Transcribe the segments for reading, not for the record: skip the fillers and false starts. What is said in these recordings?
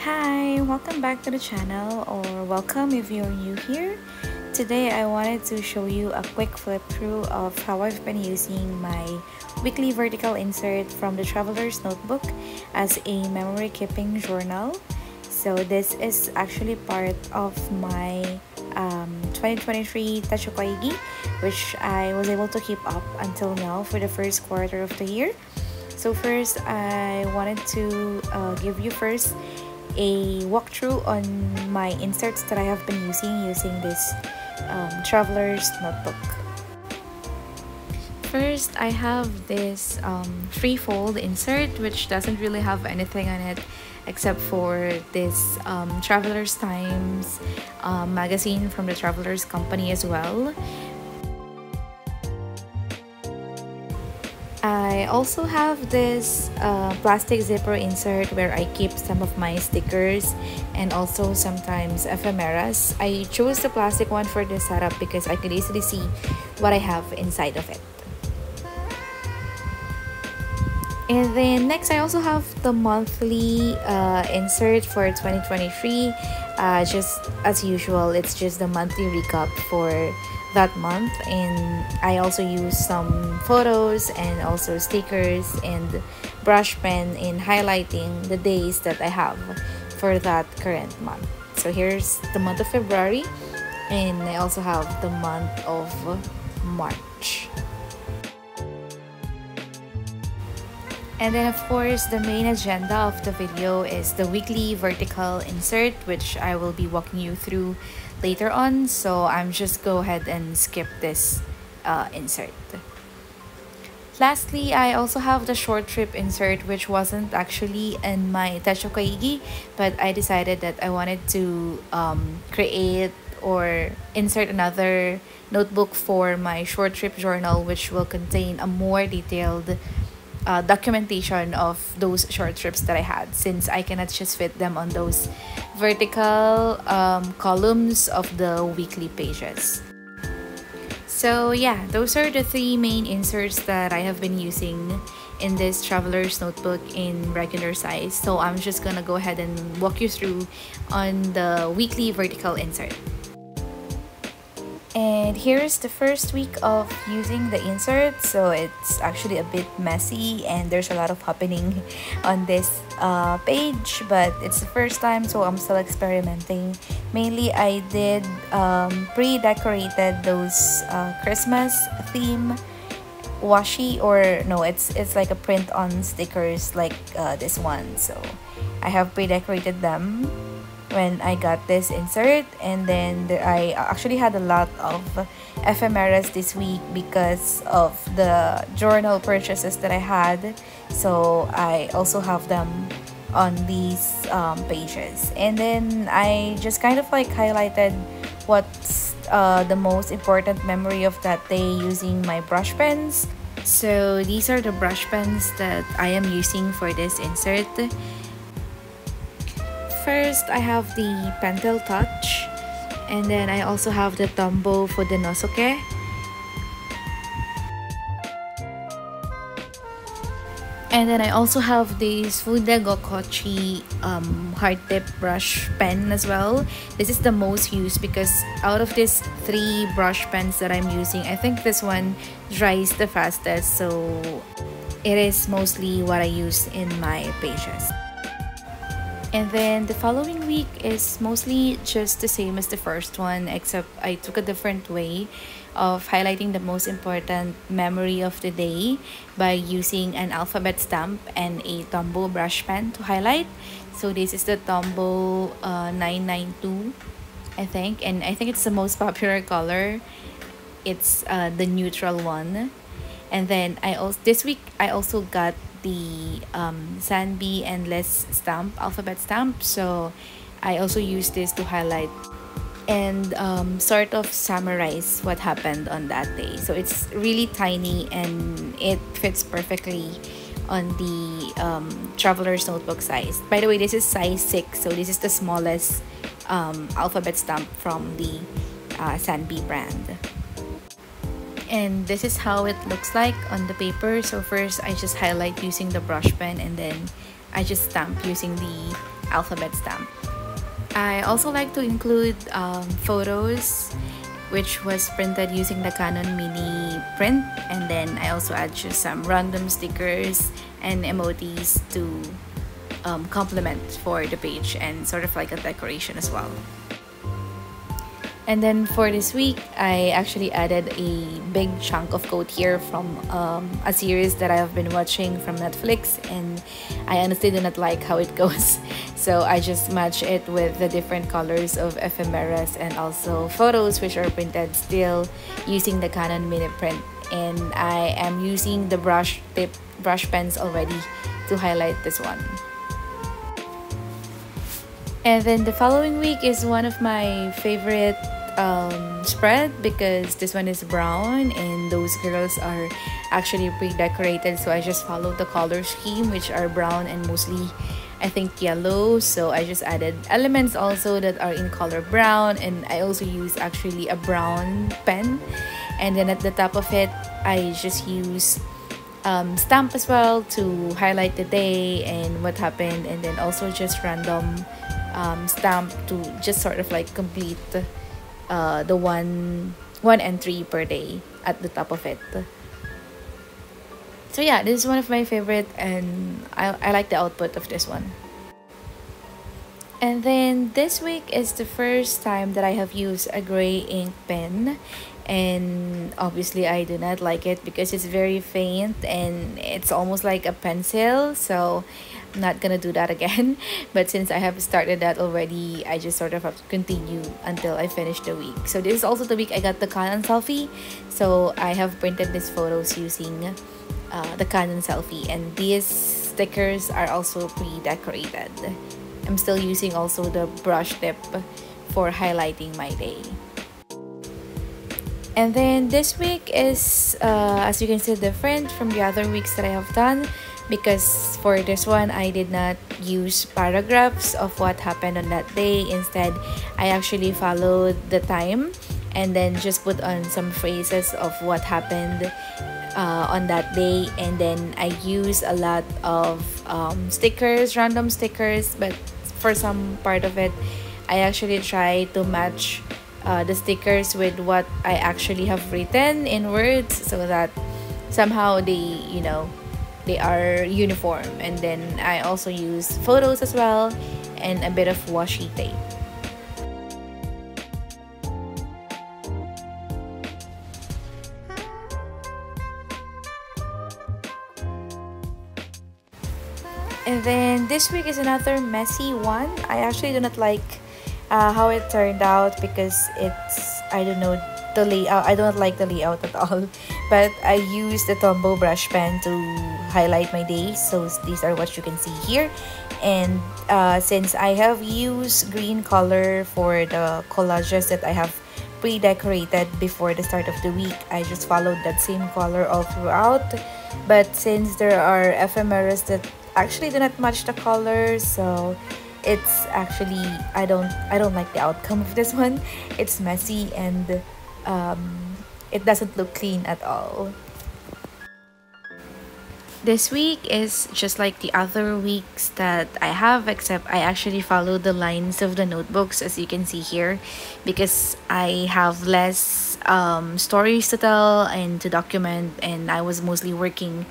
Hi, welcome back to the channel, or welcome if you're new here. Today I wanted to show you a quick flip through of how I've been using my weekly vertical insert from the Traveler's Notebook as a memory keeping journal. So this is actually part of my 2023 Tachokaigi, which I was able to keep up until now for the first quarter of the year. So first, I wanted to give you first a walkthrough on my inserts that I have been using this Traveler's Notebook. First, I have this free-fold insert, which doesn't really have anything on it except for this Traveler's Times magazine from the Traveler's Company as well. I also have this plastic zipper insert where I keep some of my stickers and also sometimes ephemeras. I chose the plastic one for this setup because I could easily see what I have inside of it. And then next, I also have the monthly insert for 2023. Just as usual, it's just the monthly recap for that month, and I also use some photos and also stickers and brush pen in highlighting the days that I have for that current month. So here's the month of February, and I also have the month of March. And then of course, the main agenda of the video is the weekly vertical insert, which I will be walking you through later on. So I'm just go ahead and skip this insert. Lastly, I also have the short trip insert, which wasn't actually in my Tachokaigi, but I decided that I wanted to create or insert another notebook for my short trip journal, which will contain a more detailed documentation of those short trips that I had, since I cannot just fit them on those vertical columns of the weekly pages. So yeah, those are the three main inserts that I have been using in this Traveler's Notebook in regular size. So I'm just gonna go ahead and walk you through on the weekly vertical insert. And here's the first week of using the insert, so it's actually a bit messy and there's a lot of happening on this page, but it's the first time, so I'm still experimenting. Mainly I did pre-decorated those Christmas theme washi, or no, it's like a print on stickers like this one. So I have pre-decorated them when I got this insert, and then I actually had a lot of ephemeras this week because of the journal purchases that I had, so I also have them on these pages. And then I just kind of like highlighted what's the most important memory of that day using my brush pens. So these are the brush pens that I am using for this insert. First, I have the Pentel Touch, and then I also have the Tombow for the Nosuke. And then I also have this Fude Gokochi hard tip brush pen as well. This is the most used because out of these three brush pens that I'm using, I think this one dries the fastest, so it is mostly what I use in my pages. And then the following week is mostly just the same as the first one, except I took a different way of highlighting the most important memory of the day by using an alphabet stamp and a Tombow brush pen to highlight. So this is the Tombow 992, I think, and I think it's the most popular color. It's the neutral one. And then this week I also got the Sanbi Endless stamp, alphabet stamp, so I also use this to highlight and sort of summarize what happened on that day. So it's really tiny and it fits perfectly on the Traveler's Notebook size. By the way, this is size 6, so this is the smallest alphabet stamp from the Sanbi brand. And this is how it looks like on the paper. So first I just highlight using the brush pen, and then I just stamp using the alphabet stamp. I also like to include photos which was printed using the Canon Mini print, and then I also add just some random stickers and emojis to complement for the page and sort of like a decoration as well. And then for this week, I actually added a big chunk of code here from a series that I have been watching from Netflix, and I honestly do not like how it goes. So I just match it with the different colors of ephemeras and also photos which are printed still using the Canon Mini print. And I am using the brush pens already to highlight this one. And then the following week is one of my favorite spread because this one is brown and those girls are actually pre-decorated, so I just followed the color scheme, which are brown and mostly I think yellow. So I just added elements also that are in color brown, and I also use actually a brown pen, and then at the top of it I just use stamp as well to highlight the day and what happened, and then also just random stamp to just sort of like complete the one entry per day at the top of it. So yeah, this is one of my favorite, and I like the output of this one. And then this week is the first time that I have used a gray ink pen, and obviously I do not like it because it's very faint and it's almost like a pencil, so I'm not gonna do that again. But since I have started that already, I just sort of have to continue until I finish the week. So this is also the week I got the Canon selfie, so I have printed these photos using the Canon selfie, and these stickers are also pre-decorated. I'm still using also the brush tip for highlighting my day. And then this week is, as you can see, different from the other weeks that I have done, because for this one I did not use paragraphs of what happened on that day. Instead, I actually followed the time and then just put on some phrases of what happened on that day, and then I use a lot of stickers, random stickers, but for some part of it I actually try to match the stickers with what I actually have written in words, so that somehow they, you know, they are uniform. And then I also use photos as well and a bit of washi tape. And then this week is another messy one. I actually do not like how it turned out because it's, I don't know, the layout. I don't like the layout at all. But I used the Tombow brush pen to highlight my day. So these are what you can see here. And since I have used green color for the collages that I have pre-decorated before the start of the week, I just followed that same color all throughout. But since there are ephemeras that actually do not match the color, so it's actually, I don't like the outcome of this one. It's messy and it doesn't look clean at all. This week is just like the other weeks that I have, except I actually follow the lines of the notebooks, as you can see here, because I have less stories to tell and to document, and I was mostly working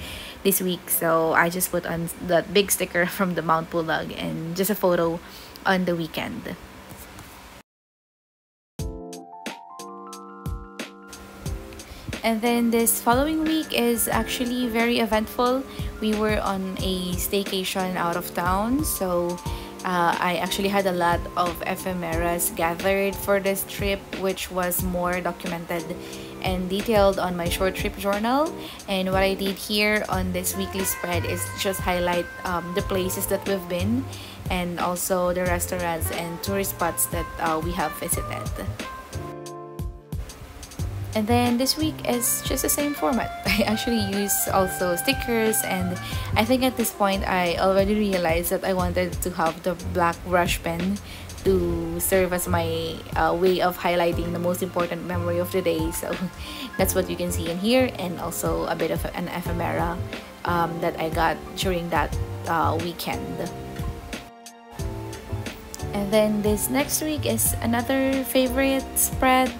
this week, so I just put on that big sticker from the Mount Pulag and just a photo on the weekend. And then this following week is actually very eventful. We were on a staycation out of town, so I actually had a lot of ephemeras gathered for this trip, which was more documented and detailed on my short trip journal. And what I did here on this weekly spread is just highlight the places that we've been, and also the restaurants and tourist spots that we have visited. And then this week is just the same format. I actually use also stickers, and I think at this point I already realized that I wanted to have the black brush pen to serve as my way of highlighting the most important memory of the day. So that's what you can see in here, and also a bit of an ephemera that I got during that weekend. And then this next week is another favorite spread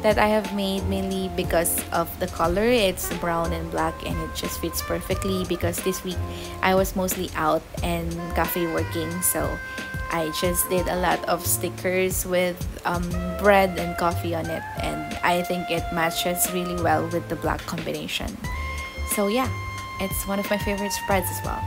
that I have made mainly because of the color. It's brown and black and it just fits perfectly because this week I was mostly out and cafe working, so I just did a lot of stickers with bread and coffee on it, and I think it matches really well with the black combination. So yeah, it's one of my favorite spreads as well.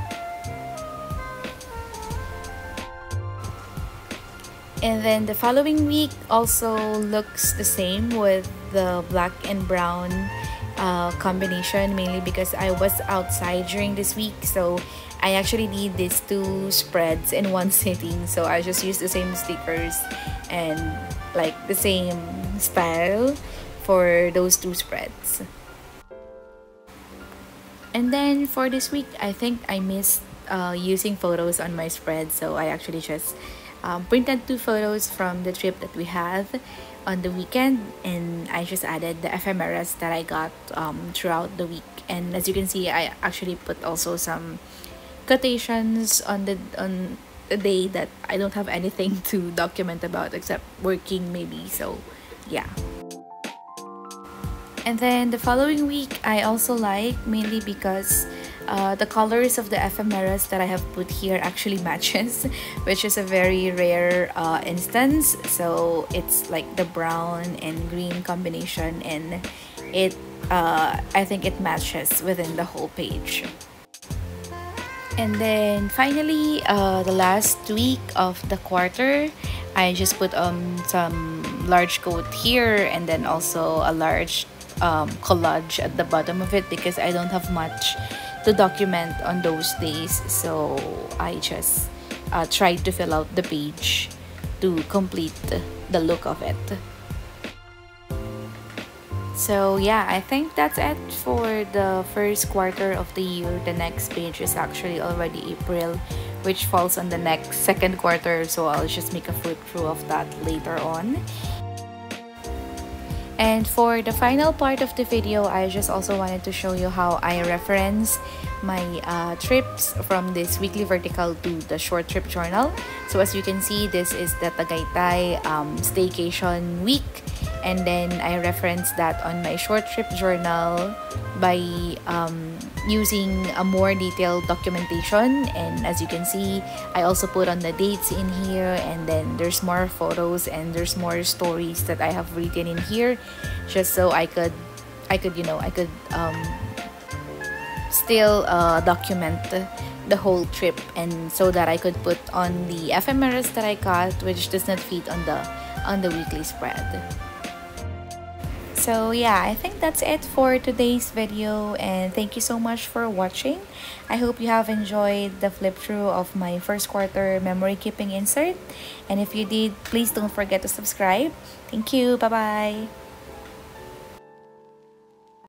And then the following week also looks the same with the black and brown combination, mainly because I was outside during this week, so I actually did these two spreads in one sitting. So I just used the same stickers and like the same style for those two spreads. And then for this week, I think I missed using photos on my spread, so I actually just printed two photos from the trip that we had on the weekend, and I just added the ephemeras that I got throughout the week. And as you can see, I actually put also some quotations on the day that I don't have anything to document about except working maybe, so yeah. And then the following week I also like, mainly because the colors of the ephemeras that I have put here actually matches, which is a very rare instance. So it's like the brown and green combination, and it I think it matches within the whole page. And then finally, the last week of the quarter, I just put some large quote here and then also a large collage at the bottom of it because I don't have much to document on those days, so I just tried to fill out the page to complete the look of it. So yeah, I think that's it for the first quarter of the year. The next page is actually already April, which falls on the next second quarter, so I'll just make a flip through of that later on. And for the final part of the video, I just also wanted to show you how I reference my trips from this weekly vertical to the short trip journal. So as you can see, this is the Tagaytay staycation week, and then I reference that on my short trip journal by using a more detailed documentation. And as you can see, I also put on the dates in here, and then there's more photos and there's more stories that I have written in here, just so I could still document the whole trip, and so that I could put on the ephemeras that I got, which does not fit on the weekly spread. So yeah, I think that's it for today's video, and thank you so much for watching. I hope you have enjoyed the flip through of my first quarter memory keeping insert, and if you did, please don't forget to subscribe. Thank you. Bye bye.